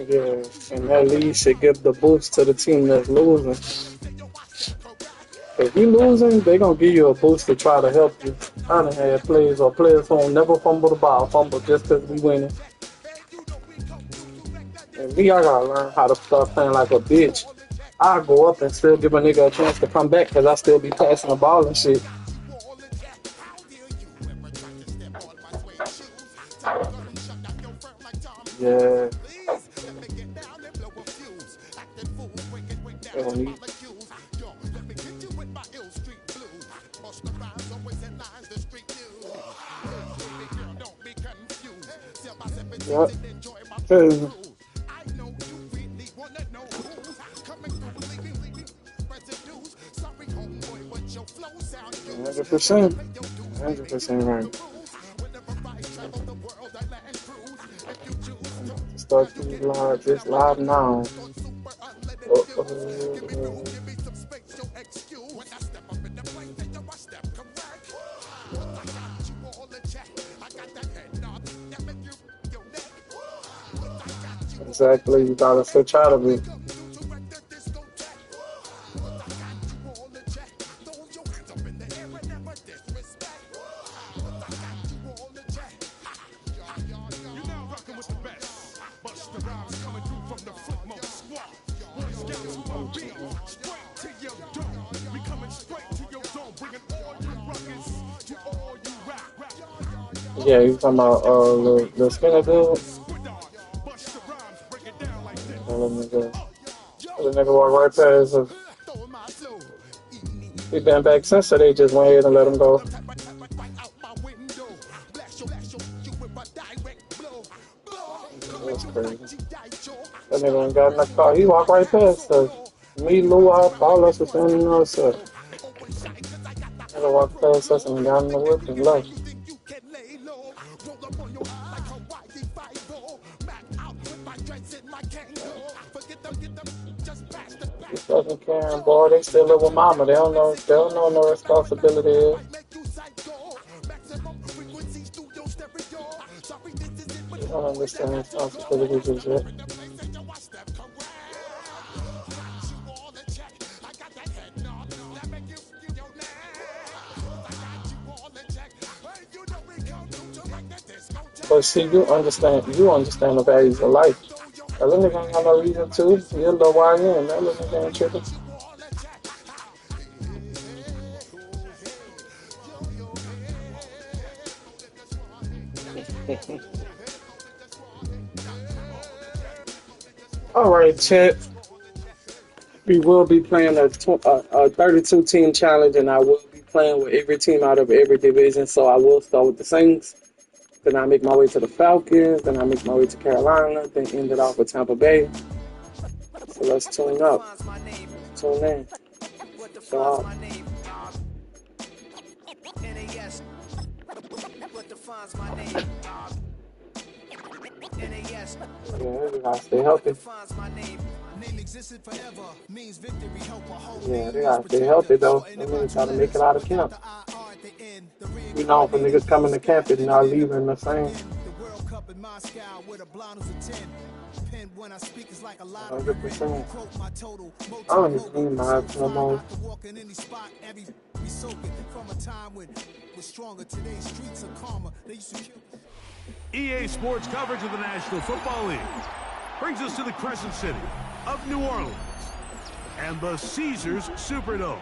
Yeah, and that lead should give the boost to the team that's losing. If you losing, they gonna give you a boost to try to help you. I done had players who don't never fumble the ball, fumble just because we winning. And me, I gotta learn how to start playing like a bitch. I go up and still give a nigga a chance to come back because I still be passing the ball and shit. Yeah. Yep. 100%. 100% right. Start this live now. Exactly, you gotta switch out of it. Yeah, you talking about the skinner dude? Let nigga walk right past us. He been back since, so they just went ahead and let him go. That's crazy. That nigga ain't got in the car. He walked right past us. Me, Lou, all us was standing outside. Nigga walked past us and got in the whip and left. These fucking Karen boy, they still live with mama. They don't know no responsibility is. They don't understand responsibilities is yet. But see, you understand the values of life. That little nigga ain't got no reason to. He a little YN. That little nigga ain't tripping. All right, chat. We will be playing a 32-team challenge, and I will be playing with every team out of every division. So I will start with the Saints. Then I make my way to the Falcons. Then I make my way to Carolina. Then end it off with Tampa Bay. So let's tune up. Tune in. So, yeah, they gotta stay healthy. Yeah, they gotta stay healthy though. They need to try to make it out of camp. You know, for niggas coming to camp and not leaving the same. 100%. I don't even need my eyes no more. EA Sports coverage of the National Football League brings us to the Crescent City of New Orleans and the Caesars Superdome,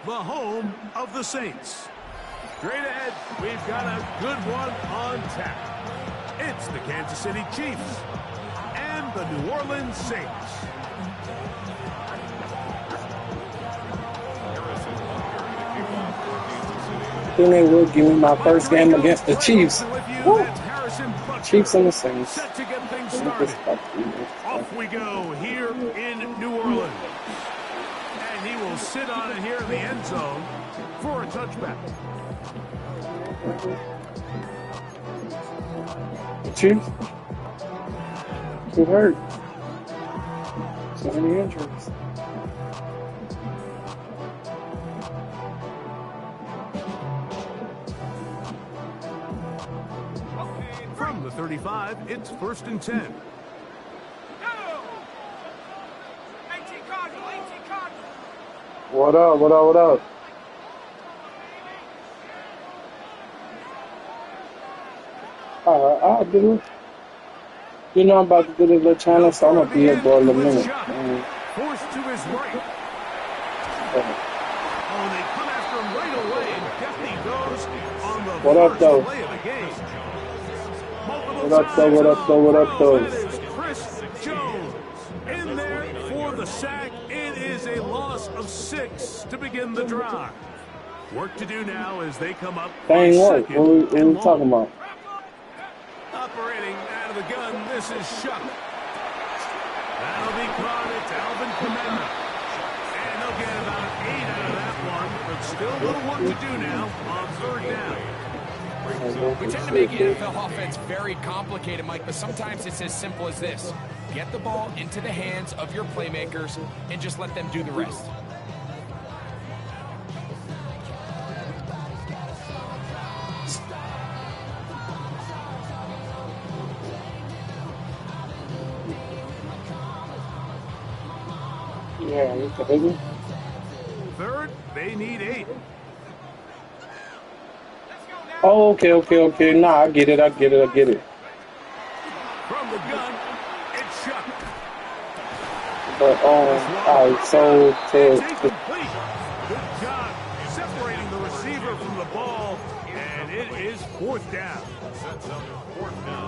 the home of the Saints. Straight ahead, we've got a good one on tap. It's the Kansas City Chiefs and the New Orleans Saints. Then they will give me my first game against the Chiefs. Woo. Chiefs and the Saints. Off we go here in New Orleans. And he will sit on it here in the end zone for a touchback. The Chiefs? Who hurt? So many injuries. 35, it's 1st and 10. What up? What up? What up? I'll do it. You know I'm about to do this little challenge, so I'm gonna be here for a little minute. Forced to his right. Oh, they come after him right away, and Gaffney goes on the What up, first though? play of the game. What up, though? What up, though? What up, though? That is Chris Jones in there for the sack. It is a loss of 6 to begin the drive. Work to do now as they come up. Dang what? What we talking about? Operating out of the gun, this is Shuck. That'll be caught. It's Alvin Kamara. And they'll get about 8 out of that one, but still a little work to do now on 3rd down. We tend to make the NFL offense very complicated, Mike, but sometimes it's as simple as this. Get the ball into the hands of your playmakers and just let them do the rest. Yeah, it's a baby. 3rd, they need 8. Oh, okay. Nah, I get it. From the gun, it's Shuck. But all right, so It's incomplete. Good job separating the receiver from the ball, and it is 4th down.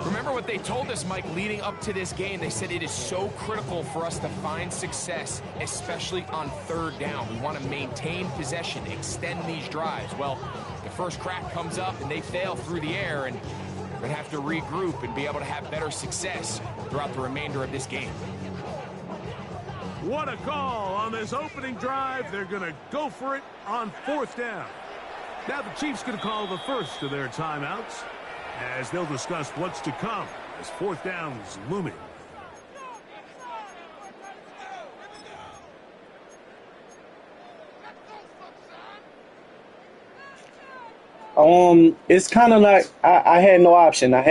Remember what they told us, Mike, leading up to this game. They said it is so critical for us to find success, especially on 3rd down. We want to maintain possession, extend these drives. Well, the first crack comes up and they fail through the air, and we're going to have to regroup and be able to have better success throughout the remainder of this game. What a call on this opening drive. They're going to go for it on 4th down. Now the Chiefs going to call the first of their timeouts as they'll discuss what's to come as 4th down is looming. It's kind of like I had no option. I'm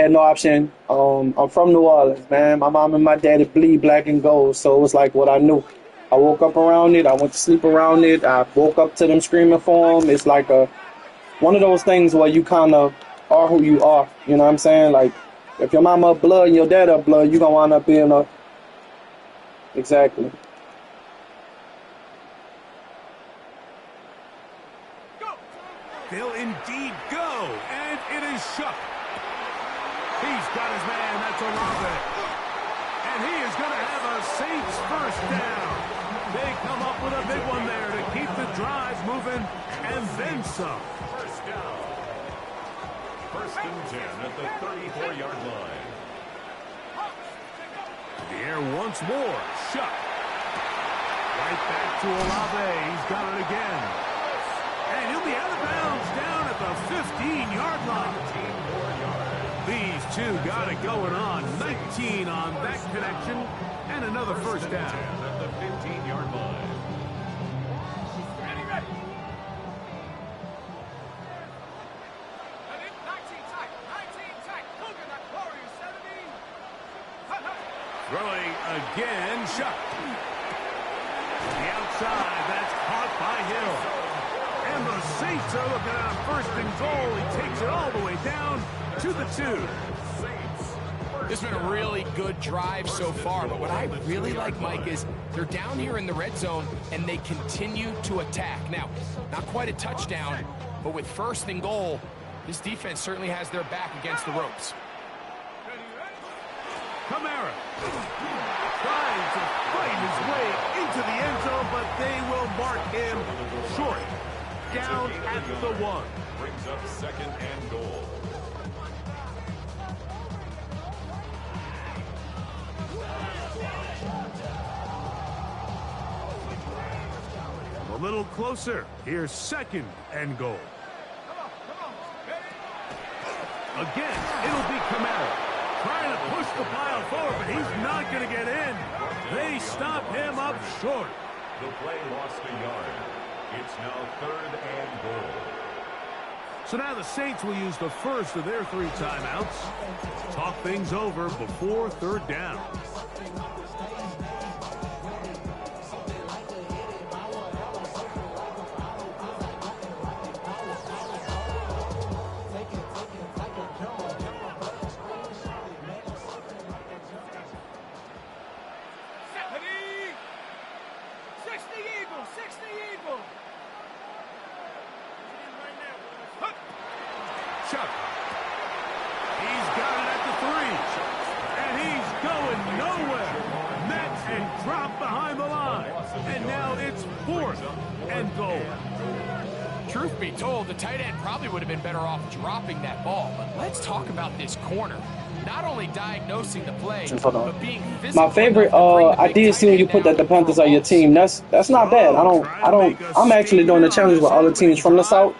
from New Orleans, man. My mom and my daddy bleed black and gold, so it was like what I knew. I woke up around it. I went to sleep around it. I woke up to them screaming for them. It's like one of those things where you kind of are who you are. You know what I'm saying? Like, if your mama up blood and your dad up blood, you gonna wind up being a... Exactly. They'll indeed go, and it is Shuck. He's got his man, that's Olave. And he is going to have a Saints first down. They come up with a big one there to keep the drive moving, and then some. First down. 1st and 10 at the 34-yard line. The air once more, Shuck. Right back to Olave, he's got it again. And he'll be out of bounds down at the 15-yard line. These two got it going on. 19 on that connection, and another first down. At the 15-yard line. Throwing again, Shuck. The outside, that's caught by Hill. And the Saints are looking at a 1st and goal. He takes it all the way down to the 2. This has been a really good drive so far, but what I really like, Mike, is they're down here in the red zone, and they continue to attack. Now, not quite a touchdown, but with 1st and goal, this defense certainly has their back against the ropes. Kamara trying to fight his way into the end zone, but they will mark him short. Down at the 1. Brings up 2nd and goal. A little closer. Here's 2nd and goal. Again, it'll be Kamara. Trying to push the pile forward, but he's not going to get in. They stop him up short. The play lost a yard. It's now 3rd and goal. So now the Saints will use the first of their 3 timeouts. Talk things over before third down. Chuck. He's got it at the 3. And he's going nowhere. Met and dropped behind the line. And now it's 4th and goal. Truth be told, the tight end probably would have been better off dropping that ball. But let's talk about this corner. Not only diagnosing the play, but being physical. My favorite I did see when you put that the Panthers on your team. That's not bad. I'm actually doing the challenge with all the teams from the South.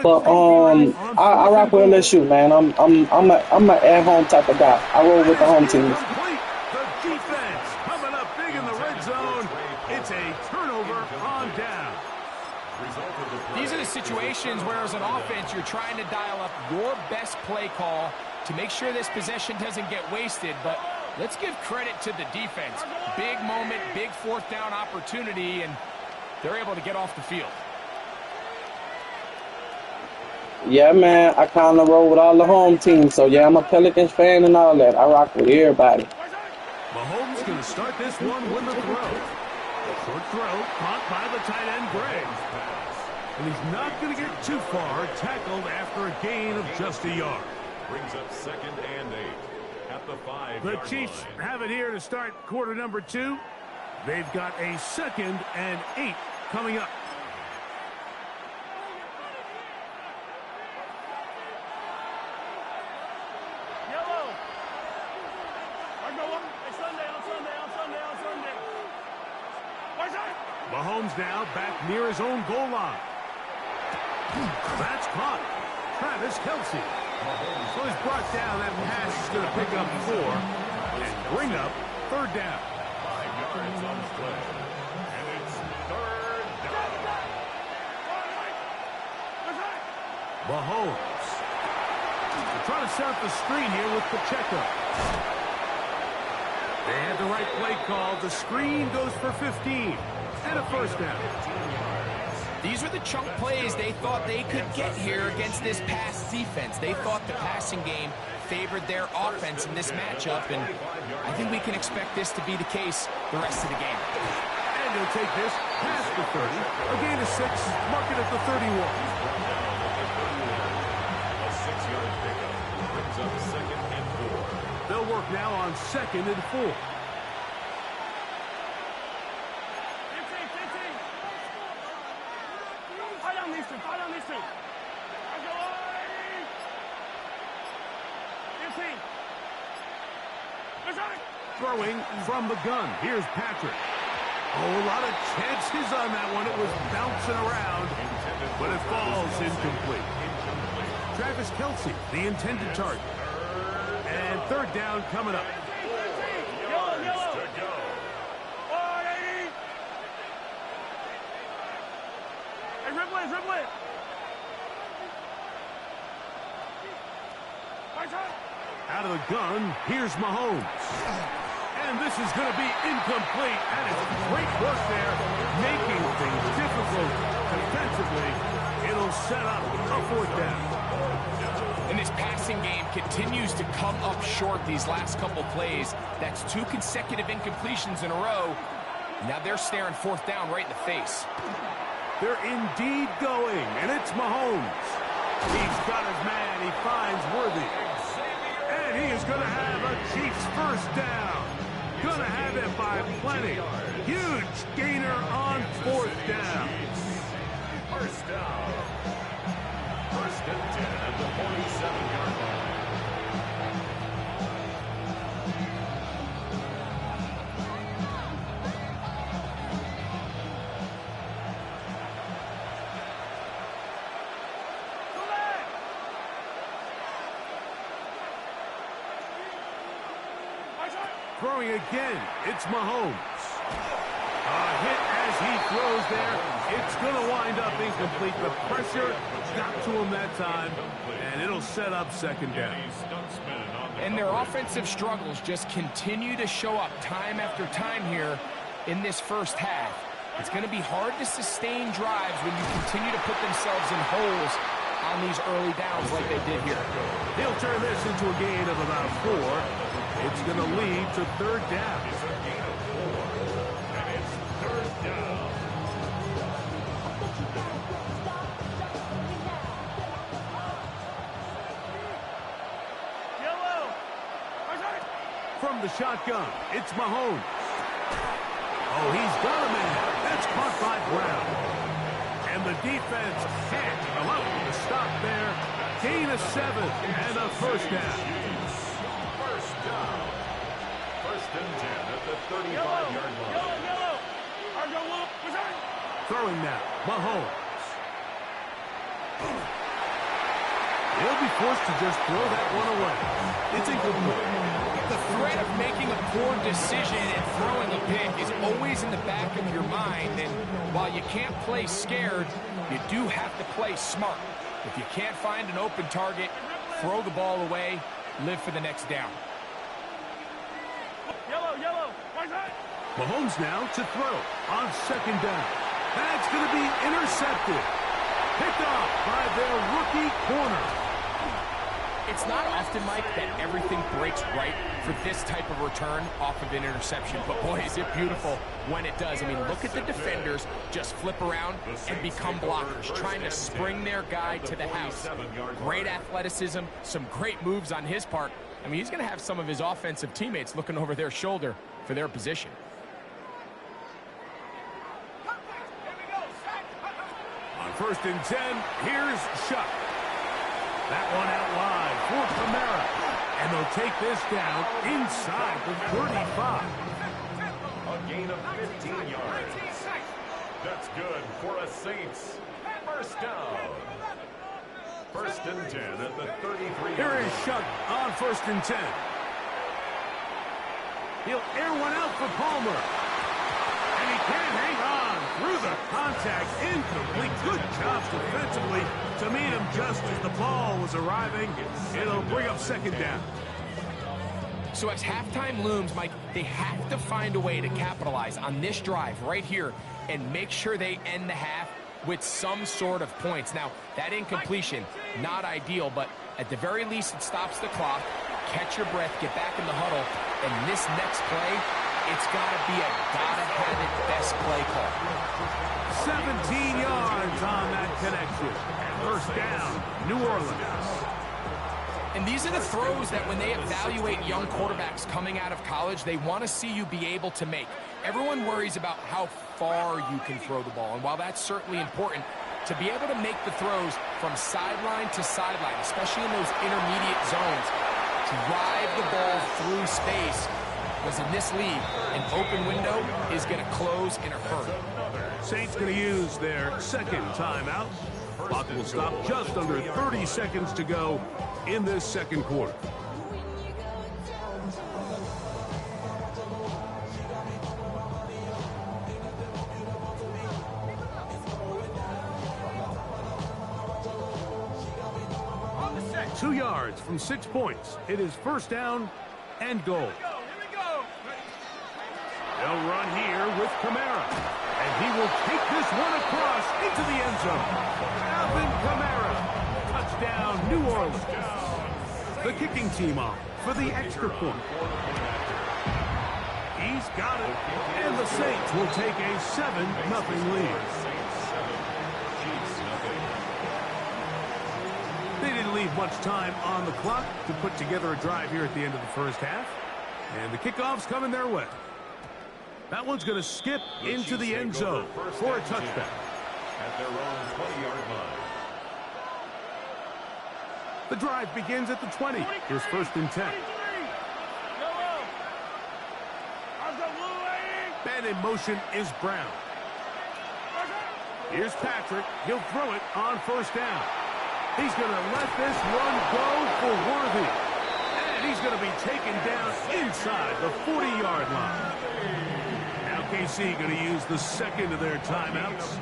But I rock with LSU, man. I'm a at-home type of guy. I roll with the home teams. The defense coming up big in the red zone. It's a turnover on down. These are the situations where, as an offense, you're trying to dial up your best play call to make sure this possession doesn't get wasted. But let's give credit to the defense. Big moment, big 4th down opportunity, and they're able to get off the field. Yeah, man, I kind of roll with all the home teams. So, yeah, I'm a Pelicans fan and all that. I rock with everybody. Mahomes going to start this one with a throw. Short throw, caught by the tight end, Gray. And he's not going to get too far, tackled after a gain of just a yard. Brings up 2nd and 8 at the 5-yard line. The Chiefs have it here to start quarter number 2. They've got a 2nd and 8 coming up. Mahomes now back near his own goal line. That's caught. Travis Kelce. So he's brought down. That pass is going to pick up 4 and bring up 3rd down. 5 yards on the play. And it's 3rd down. Mahomes. They're trying to set up the screen here with Pacheco. They had the right play call. The screen goes for 15. And a 1st down. These are the chunk plays they thought they could get here against this pass defense. They thought the passing game favored their offense in this matchup, and I think we can expect this to be the case the rest of the game. And they'll take this past the 30. A gain of 6, mark it at the 31. A 6-yard pickup brings up 2nd and 4. They'll work now on 2nd and 4. Throwing from the gun. Here's Patrick. Oh, a lot of chances on that one. It was bouncing around, but it falls incomplete. Travis Kelce, the intended target. And 3rd down coming up. Out of the gun, here's Mahomes. And this is going to be incomplete. And it's great work there, making things difficult defensively. It'll set up a 4th down. And this passing game continues to come up short these last couple plays. That's 2 consecutive incompletions in a row. Now they're staring 4th down right in the face. They're indeed going, and it's Mahomes. He's got his man. He finds Worthy. And he is going to have a Chiefs 1st down. Going to have it by plenty. Huge gainer on 4th down. 1st down. 1st and 10 at the 47-yard line. Throwing again, it's Mahomes. Hit as he throws there. It's going to wind up incomplete. The pressure got to him that time, and it'll set up second down. And their offensive struggles just continue to show up time after time here in this first half. It's going to be hard to sustain drives when you continue to put themselves in holes on these early downs like they did here. He'll turn this into a gain of about 4. It's going to lead to third down. And it's third down. From the shotgun, it's Mahomes. Oh, he's got a man. That's caught by Brown. And the defense can't allow him to stop there. Gain of 7 and a first down. First down. First and 10 at the 35-yard line. Throwing now, Mahomes. He'll be forced to just throw that one away. It's incomplete. The threat of making a poor decision and throwing a pick is always in the back of your mind, and while you can't play scared, you do have to play smart. If you can't find an open target, throw the ball away, live for the next down. Mahomes now to throw on second down. That's going to be intercepted. Picked off by their rookie corner. It's not often, Mike, that everything breaks right for this type of return off of an interception. But, boy, is it beautiful when it does. I mean, look at the defenders just flip around and become blockers, trying to spring their guy to the house. Great athleticism, some great moves on his part. I mean, he's going to have some of his offensive teammates looking over their shoulder for their position. On first and 10, here's Shuck. That one out wide for Kamara. And they'll take this down inside the 35. A gain of 15 yards. That's good for a Saints. First down. First and 10 at the 33. Here is Shuck on first and 10. He'll air one out for Palmer. And he can't hang on through the contact. Incomplete. Good job defensively to meet him just as the ball was arriving. It'll bring up second down. So as halftime looms, Mike, they have to find a way to capitalize on this drive right here and make sure they end the half with some sort of points. Now, that incompletion, not ideal, but at the very least, it stops the clock. Catch your breath, get back in the huddle, and this next play, it's got to be a gotta-have-it best play call. 17 yards on that connection. First down, New Orleans. And these are the throws that when they evaluate young quarterbacks coming out of college, they want to see you be able to make. Everyone worries about how far you can throw the ball. And while that's certainly important, to be able to make the throws from sideline to sideline, especially in those intermediate zones, drive the ball through space, because in this league, an open window is going to close in a hurry. Saints going to use their second timeout. Clock will stop just under 30 seconds to go in this second quarter. On the set. 2 yards from 6 points. It is first down and goal. They'll run here with Kamara. And he will take this one across into the end zone. Alvin Kamara. Touchdown, New Orleans. The kicking team on for the extra point. He's got it. And the Saints will take a 7-0 lead. They didn't leave much time on the clock to put together a drive here at the end of the first half. And the kickoff's coming their way. That one's going to skip into the end zone for a touchdown. At their own 20-yard line. The drive begins at the 20. Here's first and 10. Man in motion is Brown. Here's Patrick. He'll throw it on first down. He's going to let this one go for Worthy. And he's going to be taken down inside the 40-yard line. KC going to use the second of their timeouts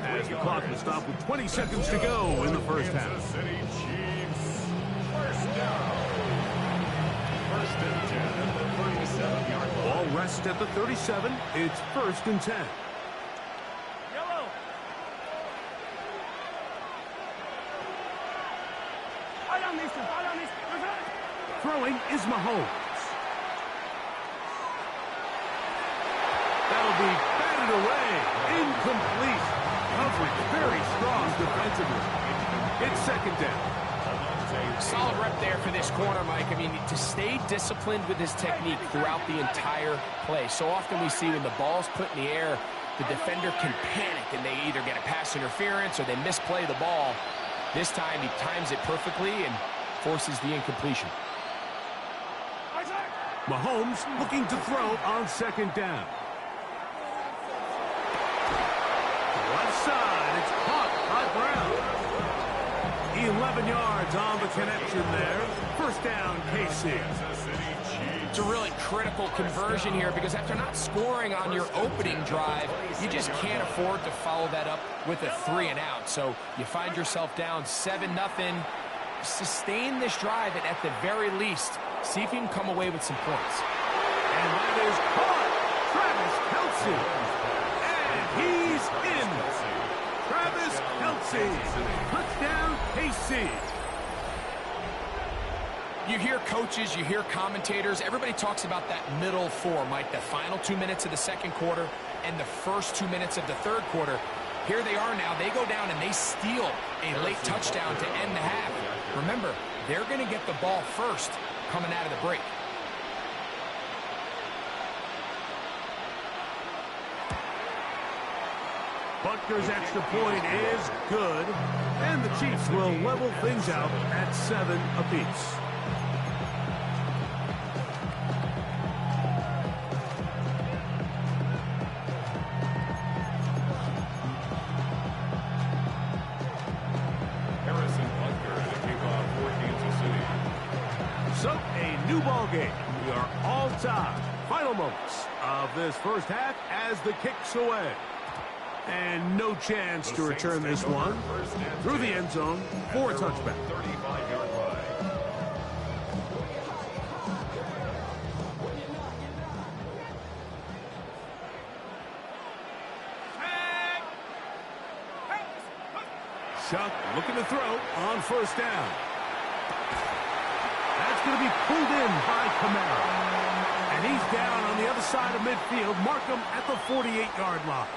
as the clock will stop with 20 seconds to go in the first half. Kansas City Chiefs. First down. First and 10 at the 37-yard line. Ball rests at the 37. It's first and 10. Throwing is Mahomes. That'll be batted away. Incomplete. Coverage very strong defensively. It's second down. Solid rep there for this corner, Mike. I mean, to stay disciplined with his technique throughout the entire play. So often we see when the ball's put in the air, the defender can panic and they either get a pass interference or they misplay the ball. This time he times it perfectly and forces the incompletion. Mahomes looking to throw on second down. Left side, it's caught by Brown. 11 yards on the connection there. First down, KC. It's a really critical conversion here because after not scoring on your opening drive, you just can't afford to follow that up with a 3 and out. So you find yourself down 7-0. Sustain this drive and at the very least, see if you can come away with some points. And that is caught. Travis Kelce. And he's in. Travis Kelce. Touchdown, KC. You hear coaches, you hear commentators, everybody talks about that middle four, Mike, the final 2 minutes of the second quarter and the first 2 minutes of the third quarter. Here they are now. They go down and they steal a late touchdown to end the half. Remember, they're going to get the ball first coming out of the break. Butker's extra point is good, and the Chiefs will level things out at 7 apiece. So, a new ball game. We are all tied. Final moments of this first half as the kick's away. And no chance to return this one through the end zone for a touchback. 35-yard line. Chuck looking to throw on first down. That's going to be pulled in by Kamara. And he's down on the other side of midfield. Mark him at the 48-yard line.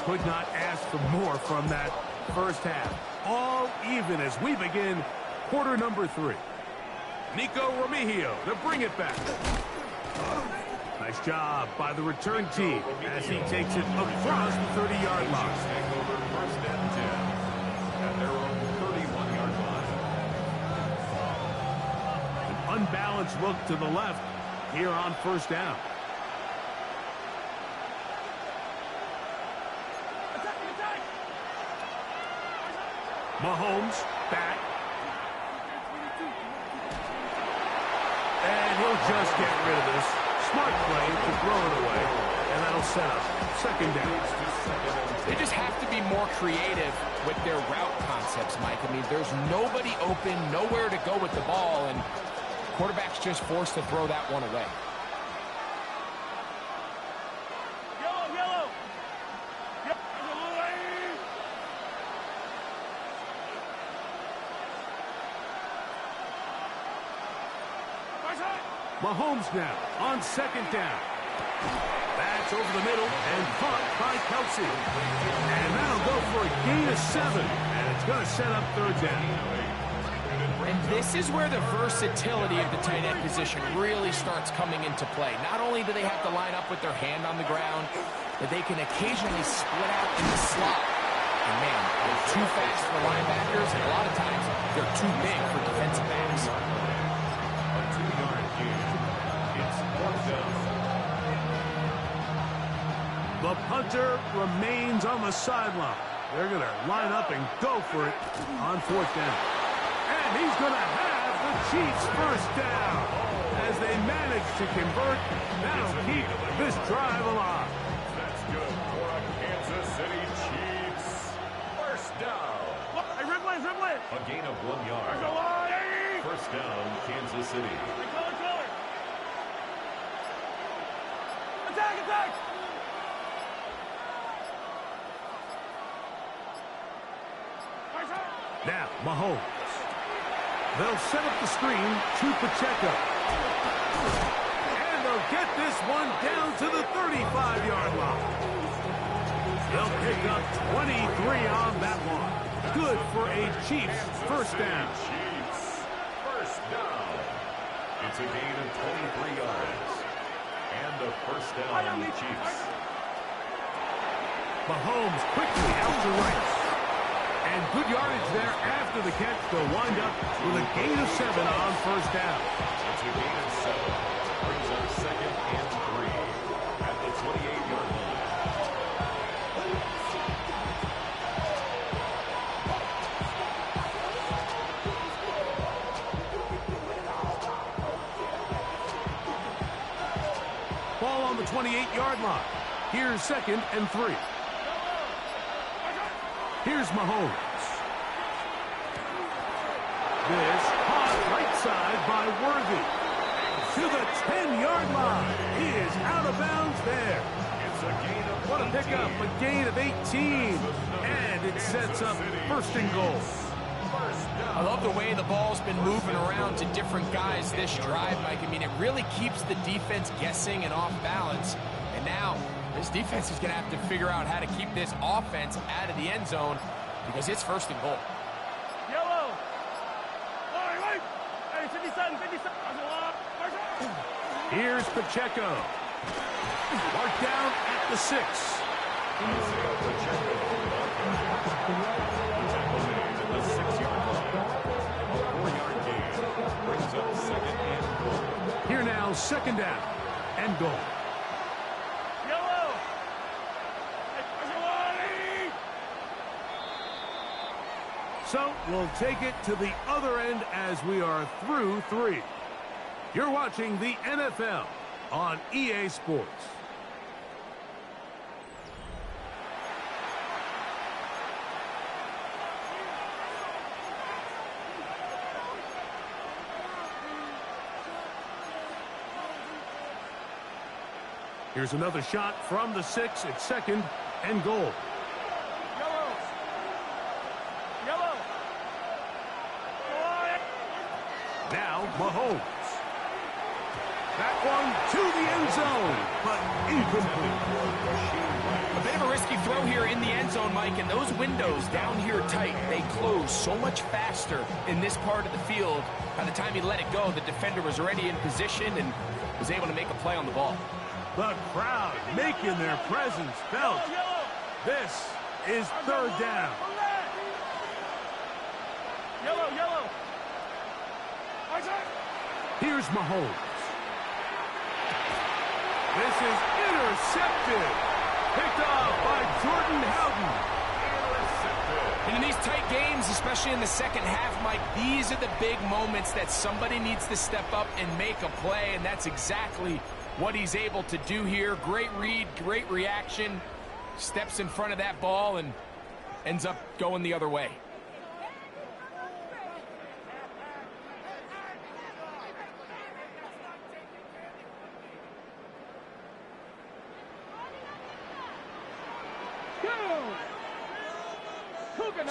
Could not ask for more from that first half. All even as we begin quarter number 3. Nico Remigio to bring it back. Nice job by the return team as he takes it across the 30-yard line. Take over first and 10 at their own 31-yard line. An unbalanced look to the left here on first down. Mahomes back. And he'll just get rid of this. Smart play to throw it away. And that'll set up second down. They just have to be more creative with their route concepts, Mike. I mean, there's nobody open, nowhere to go with the ball, and quarterback's just forced to throw that one away. Mahomes now on second down. That's over the middle and caught by Kelce. And that'll go for a gain of 7. And it's going to set up third down. And this is where the versatility of the tight end position really starts coming into play. Not only do they have to line up with their hand on the ground, but they can occasionally split out in the slot. And man, they're too fast for linebackers, and a lot of times they're too big for defensive backs. A 2-yard gain. It's fourth down. The punter remains on the sideline. They're going to line up and go for it on 4th down. And he's going to have the Chiefs first down. As they manage to convert, that'll keep this drive alive. That's good for a Kansas City Chiefs. First down. A gain of 1 yard. First down, Kansas City. Attack! Now, Mahomes. They'll set up the screen to Pacheco. And they'll get this one down to the 35-yard line. They'll pick up 23 on that one. Good for a Chiefs first down. Chiefs. First down. It's a gain of 23 yards. And a first down on the Chiefs. Mahomes quickly out to right. And good yardage there after the catch. They'll wind up with a gain of 7 on first down. It's a gain of 7. Brings up 2nd and 3 at the 28-yard line. Ball on the 28-yard line. Here's 2nd and 3. Here's Mahomes. This caught right side by Worthy. To the 10-yard line. He is out of bounds there. It's a gain of What a pickup, a gain of 18. And it sets up 1st and goal. I love the way the ball's been moving around to different guys this drive, Mike. I mean, it really keeps the defense guessing and off balance. And now, this defense is going to have to figure out how to keep this offense out of the end zone because it's 1st and goal. Yellow! Wait! Hey, 57! Here's Pacheco. Marked down at the 6. The 6-yard line. A 4-yard gain. Brings up 2nd and goal. Here now, 2nd down and goal. Yellow! So we'll take it to the other end as we are through 3. You're watching the NFL on EA Sports. Here's another shot from the 6 at 2nd and goal. Now Mahomes. That one to the end zone, but incomplete. A bit of a risky throw here in the end zone, Mike, and those windows down here tight, they close so much faster in this part of the field. By the time he let it go, the defender was already in position and was able to make a play on the ball. The crowd making their presence felt. This is 3rd down. Yellow! Here's Mahomes. This is intercepted. Picked off by Jordan Howden. And in these tight games, especially in the second half, Mike, these are the big moments that somebody needs to step up and make a play, and that's exactly what he's able to do here. Great read, great reaction. Steps in front of that ball and ends up going the other way.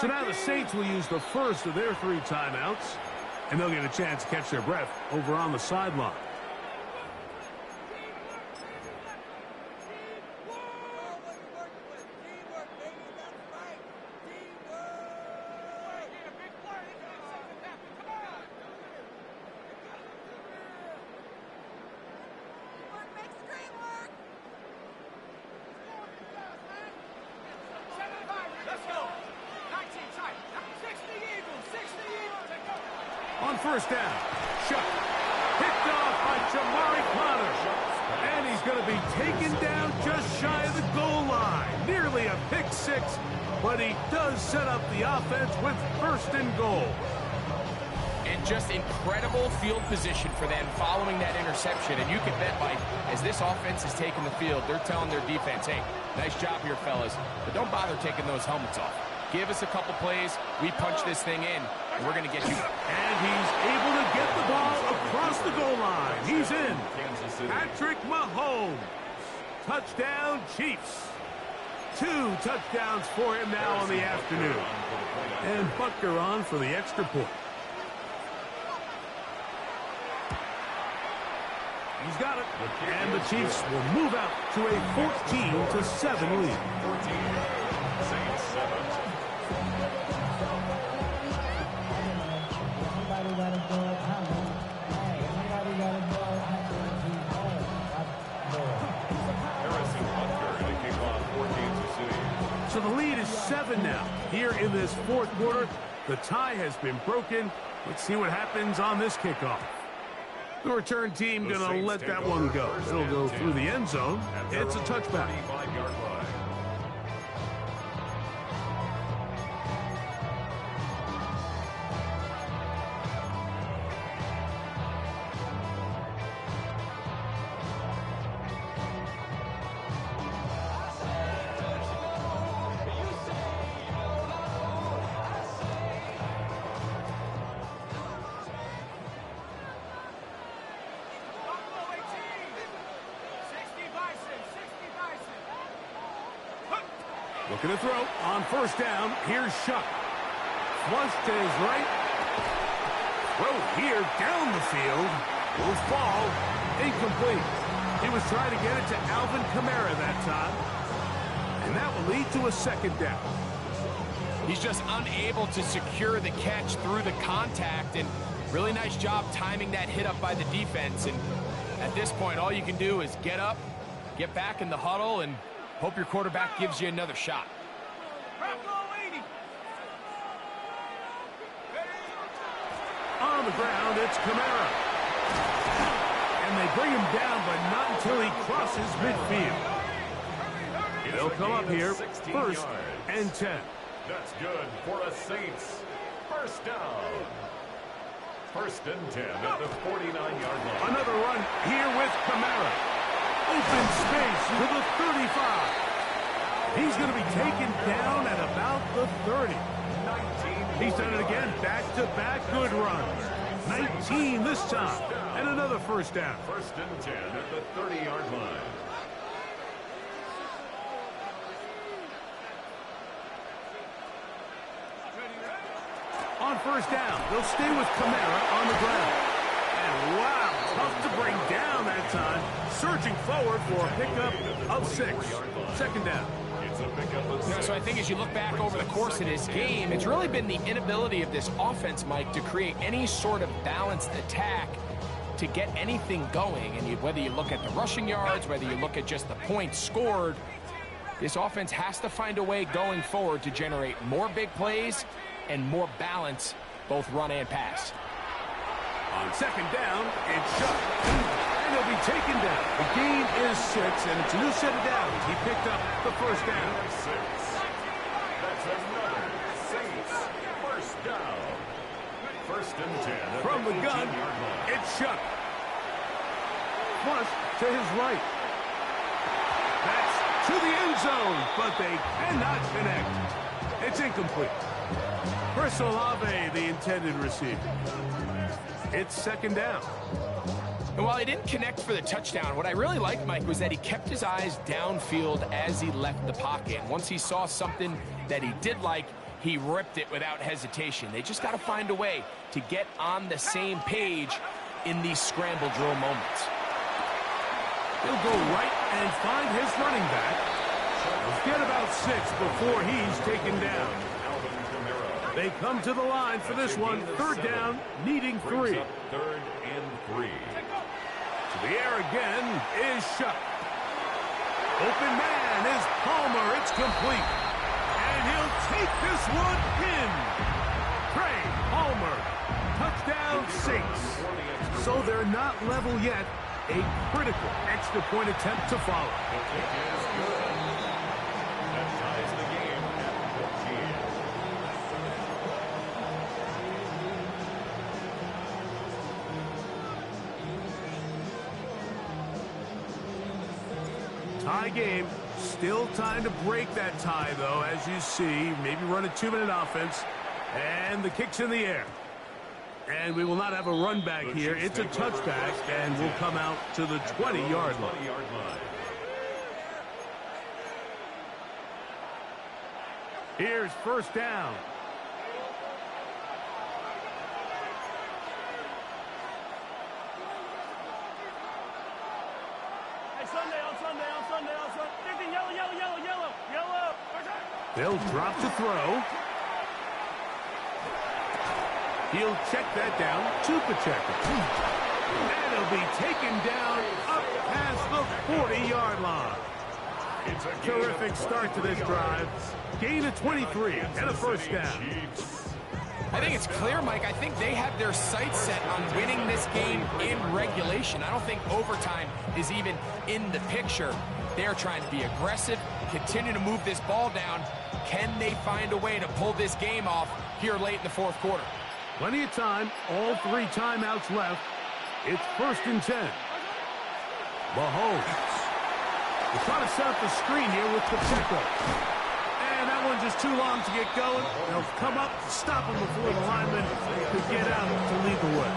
So now the Saints will use the first of their 3 timeouts, and they'll get a chance to catch their breath over on the sideline. On first down, Shuck. Picked off by Jamari Connor. And he's going to be taken down just shy of the goal line. Nearly a pick 6'6", but he does set up the offense with 1st and goal. And just incredible field position for them following that interception. And you can bet, Mike, as this offense is taking the field, they're telling their defense, hey, nice job here, fellas, but don't bother taking those helmets off. Give us a couple plays, we punch this thing in, and we're going to get you. And he's able to get the ball across the goal line. He's in. Patrick Mahomes. Touchdown, Chiefs. 2 touchdowns for him now on the afternoon. And Butker on for the extra point. He's got it. And the Chiefs will move out to a 14-7 lead. 14, Saints 7. So the lead is 7 now. Here in this 4th quarter, the tie has been broken. Let's see what happens on this kickoff. The return team going to let that one go. It'll go through the end zone. It's a touchback. Looking to throw on 1st down. Here's Shuck. Flush to his right. Throw here down the field. Will fall. Incomplete. He was trying to get it to Alvin Kamara that time. And that will lead to a 2nd down. He's just unable to secure the catch through the contact, and really nice job timing that hit up by the defense. And at this point, all you can do is get up, get back in the huddle, and hope your quarterback gives you another shot. On the ground, it's Kamara. And they bring him down, but not until he crosses midfield. They'll come up here, 1st and 10. That's good for the Saints. 1st down. 1st and 10 at the 49-yard line. Another run here with Kamara. Open space to the 35. He's going to be taken down at about the 30. He's done it again, back-to-back good runs. 19 this time, and another 1st down. 1st and 10 at the 30-yard line. On 1st down, they'll stay with Kamara on the ground. And wow, tough to bring down that time. Surging forward for a pickup of 6. 2nd down. So I think as you look back over the course of this game, it's really been the inability of this offense, Mike, to create any sort of balanced attack to get anything going. And whether you look at the rushing yards, whether you look at just the points scored, this offense has to find a way going forward to generate more big plays and more balance, both run and pass. On 2nd down, it's Shuck. And he'll be taken down. The gain is 6, and it's a new set of downs. He picked up the 1st down. 6. That's another Saints 1st down. 1st and 10. From the gun, it's Shuck. Flush to his right. That's to the end zone, but they cannot connect. It's incomplete. Chris Olave, the intended receiver. It's 2nd down. And while he didn't connect for the touchdown, what I really liked, Mike, was that he kept his eyes downfield as he left the pocket. And once he saw something that he did like, he ripped it without hesitation. They just got to find a way to get on the same page in these scramble drill moments. He'll go right and find his running back. He'll get about 6 before he's taken down. They come to the line for this one. 3rd down, needing 3. 3rd and 3. To the air again is Shuck. Open man is Palmer. It's complete. And he'll take this one in. Trey Palmer. Touchdown Saints. So they're not level yet. A critical extra point attempt to follow. The kick is good. That ties the game. Tie game. Still time to break that tie, though, as you see. Maybe run a 2-minute offense. And the kick's in the air. And we will not have a run back here. It's a touchback, and we'll come out to the 20-yard line. Here's first down. Hey, Sunday, on Sunday. 15, yellow. They'll drop to throw. He'll check that down to Pacheco. And he'll be taken down up past the 40-yard line. Terrific start to this drive. Gain of 23 and a first down. I think it's clear, Mike. I think they have their sights set on winning this game in regulation. I don't think overtime is even in the picture. They're trying to be aggressive, continue to move this ball down. Can they find a way to pull this game off here late in the fourth quarter? Plenty of time. All 3 timeouts left. It's 1st and 10. Mahomes. They're trying to set up the screen here with Pacheco. And that one's just too long to get going. They'll come up, stop him before the lineman could get out to lead the way.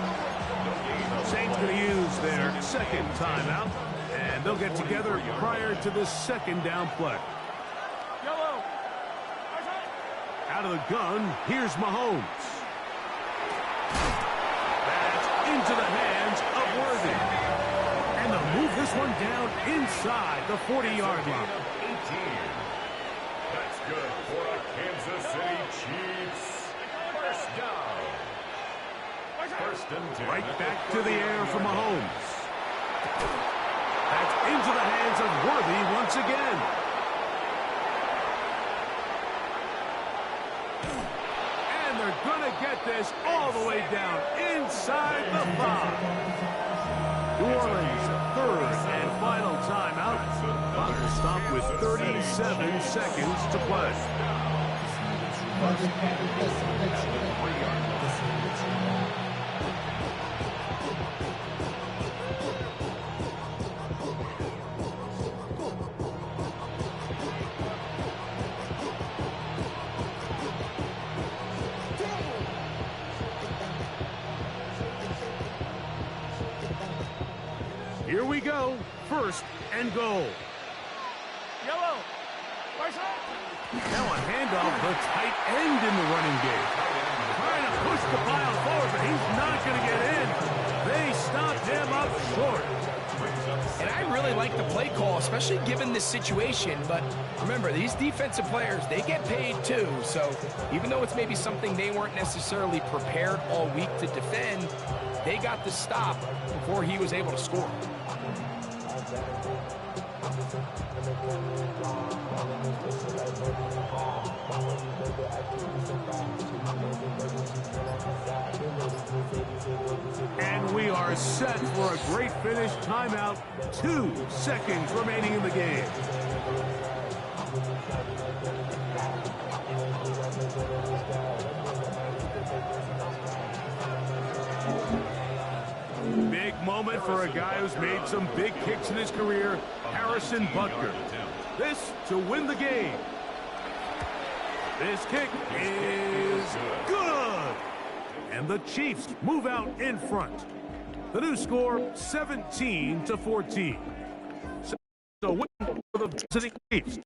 Saints going to use their 2nd timeout, and they'll get together prior to the 2nd down play. Yellow. Out of the gun, here's Mahomes. That's into the hands of Worthy. And they'll move this one down inside the 40-yard line. 18. That's good for a Kansas City Chiefs. First down. 1st and 10. Right back to the air for Mahomes. That's into the hands of Worthy once again. And they're going to get this all the way down inside the 5. New Orleans, 3rd and final timeout. Clock will stop with 37 seconds to play. Here we go. 1st and goal. Yellow. Now a handoff, the tight end in the running game. Trying to push the pile forward, but he's not going to get in. They stopped him up short. And I really like the play call, especially given this situation. But remember, these defensive players, they get paid too. So even though it's maybe something they weren't necessarily prepared all week to defend, they got the stop before he was able to score. And we are set for a great finish. Timeout. 2 seconds remaining in the game. Big moment for a guy who's made some big kicks in his career, Harrison Butker. This to win the game. This kick is good. And the Chiefs move out in front. The new score, 17-14. So win for the City Chiefs.